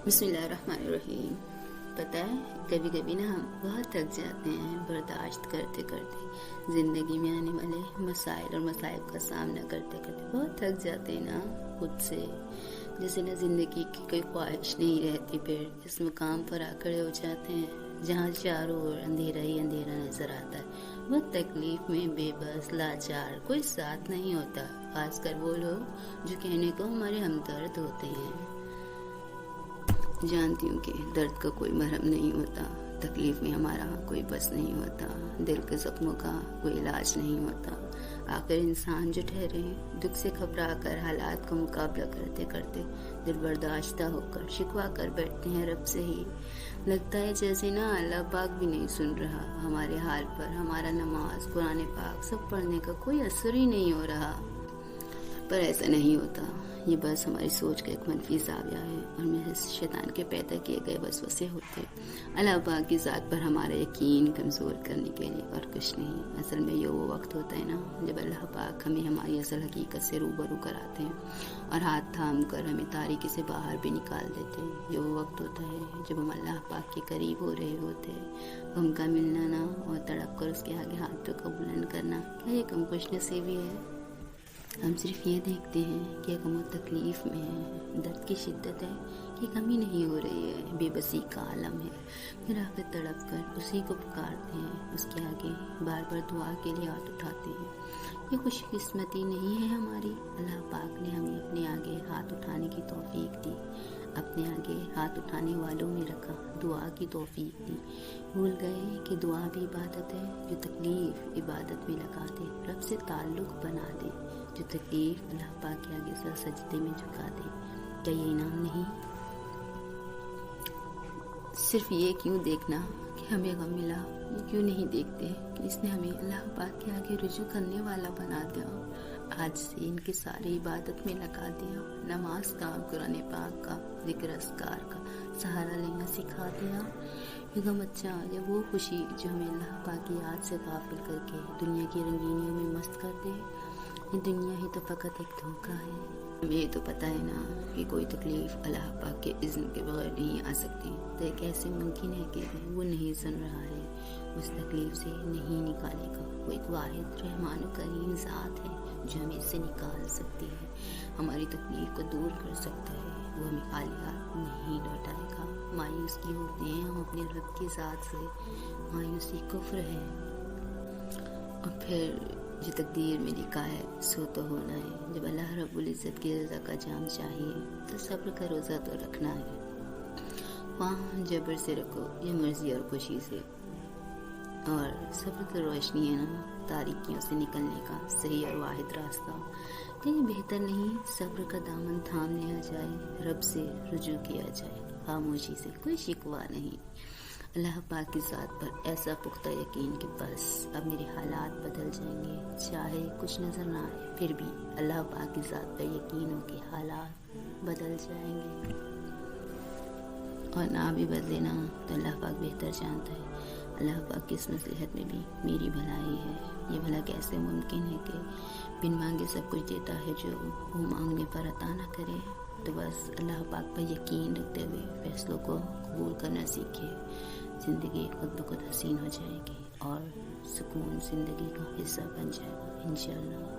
بسم اللہ الرحمن الرحیم۔ پتہ ہے کبھی کبھی نا ہم بہت تھک جاتے ہیں برداشت کرتے کرتے، زندگی میں آنے والے مسائل اور مصائب کا سامنا کرتے کرتے بہت تھک جاتے ہیں نا خود سے، جیسے نا زندگی کی کوئی خواہش نہیں رہتی، پھر اس مقام پر آ کھڑے ہو جاتے ہیں جہاں چاروں اور اندھیرا ہی اندھیرا نظر آتا ہے۔ بہت تکلیف میں بے بس لاچار، کوئی ساتھ نہیں ہوتا، خاص کر وہ لوگ جو کہنے کو ہمارے ہمدرد ہوتے ہیں۔ جانتی ہوں کہ درد کا کوئی مرہم نہیں ہوتا، تکلیف میں ہمارا کوئی بس نہیں ہوتا، دل کے زخموں کا کوئی علاج نہیں ہوتا۔ آخر انسان جو ٹھہرے دکھ سے گھبرا کر حالات کا مقابلہ کرتے کرتے دل برداشتہ ہو کر شکوا کر بیٹھتے ہیں رب سے ہی۔ لگتا ہے جیسے نا اللہ پاک بھی نہیں سن رہا ہمارے حال پر، ہمارا نماز قرآن پاک سب پڑھنے کا کوئی اثر ہی نہیں ہو رہا۔ پر ایسا نہیں ہوتا، یہ بس ہماری سوچ کا ایک منفی زاویہ ہے اور محض شیطان کے پیدا کیے گئے وسوسے ہوتے اللہ پاک کی ذات پر ہمارا یقین کمزور کرنے کے لیے، اور کچھ نہیں۔ اصل میں یہ وہ وقت ہوتا ہے نا جب اللہ پاک ہمیں ہماری اصل حقیقت سے روبرو کراتے ہیں اور ہاتھ تھام کر ہمیں تاریکی سے باہر بھی نکال دیتے ہیں۔ یہ وہ وقت ہوتا ہے جب ہم اللہ پاک کے قریب ہو رہے ہوتے ہیں۔ غم کا ملنا نا اور تڑپ کر اس کے آگے ہاتھوں کو بلند کرنا، کیا یہ کم خوش نصیبی ہے؟ ہم صرف یہ دیکھتے ہیں کہ غم و تکلیف میں ہے، درد کی شدت ہے کہ کمی نہیں ہو رہی ہے، بے بسی کا عالم ہے، پھر آ کر تڑپ کر اسی کو پکارتے ہیں، اس کے آگے بار بار دعا کے لیے ہاتھ اٹھاتے ہیں۔ یہ خوش قسمتی نہیں ہے ہماری؟ اللہ پاک نے ہمیں اپنے آگے ہاتھ اٹھانے کی توفیق دی، اپنے آگے ہاتھ اٹھانے والوں میں رکھا، دعا کی توفیق دی۔ بھول گئے کہ دعا بھی عبادت ہے، جو تکلیف عبادت میں لگا دے، رب سے تعلق بنا دے، جو تکلیف اللہ پاک کے آگے سر سجدے میں جھکا دے۔ کیا یہ انعام نہیں؟ صرف یہ کیوں دیکھنا کہ ہمیں غم ملا، یہ کیوں نہیں دیکھتے کہ اس نے ہمیں اللہ پاک کے آگے رجوع کرنے والا بنا دیا، آج سے ان کے سارے عبادت میں لگا دیا، نماز کا، قرآن پاک کا، ذکر اذکار کا سہارا لینا سکھا دیا۔ یہ غم اچھا یا وہ خوشی جو ہمیں اللہ پاک کی یاد سے غافل کر کے دنیا کی رنگینیوں میں مست کر دے؟ یہ دنیا ہی تو فقط ایک دھوکہ ہے۔ ہمیں یہ تو پتہ ہے نا کہ کوئی تکلیف اللہ پاک کے اذن کے بغیر نہیں آ سکتی، تو یہ کیسے ممکن ہے کہ وہ نہیں سن رہا ہے، اس تکلیف سے نہیں نکالے گا؟ وہ ایک واحد رحمان و کریم ذات ہے جو ہمیں اس سے نکال سکتی ہے، ہماری تکلیف کو دور کر سکتا ہے، وہ ہمیں خالی ہاتھ نہیں لوٹائے گا۔ مایوس کی ہوتے ہیں ہم اپنے رب کی ذات سے، مایوسی کفر ہے، اور پھر جو تقدیر میں لکھا ہے سو تو ہونا ہے۔ جب اللہ رب العزت کی رضا کا جام چاہیے تو صبر کا روزہ تو رکھنا ہے، وہاں جبر سے رکھو یا مرضی اور خوشی سے۔ اور صبر کی روشنی ہے نا تاریکیوں سے نکلنے کا صحیح اور واحد راستہ۔ لیکن بہتر نہیں صبر کا دامن تھام لیا جائے، رب سے رجوع کیا جائے، خاموشی سے، کوئی شکوہ نہیں، اللہ پاک کی ذات پر ایسا پختہ یقین کہ بس اب میرے حالات بدل جائیں گے، چاہے کچھ نظر نہ آئے پھر بھی اللہ پاک کی ذات پر یقین ہو کہ حالات بدل جائیں گے، اور نہ بھی بدلے نا تو اللہ پاک بہتر جانتا ہے۔ اللہ پاک کی اس مصلحت میں بھی میری بھلائی ہے۔ یہ بھلا کیسے ممکن ہے کہ بن مانگے سب کچھ دیتا ہے جو وہ مانگنے پر عطا نہ کرے؟ تو بس اللہ پاک پر یقین رکھتے ہوئے فیصلوں کو قبول کرنا سیکھے، زندگی خود بخود حسین ہو جائے گی اور سکون زندگی کا حصہ بن جائے گا انشاءاللہ۔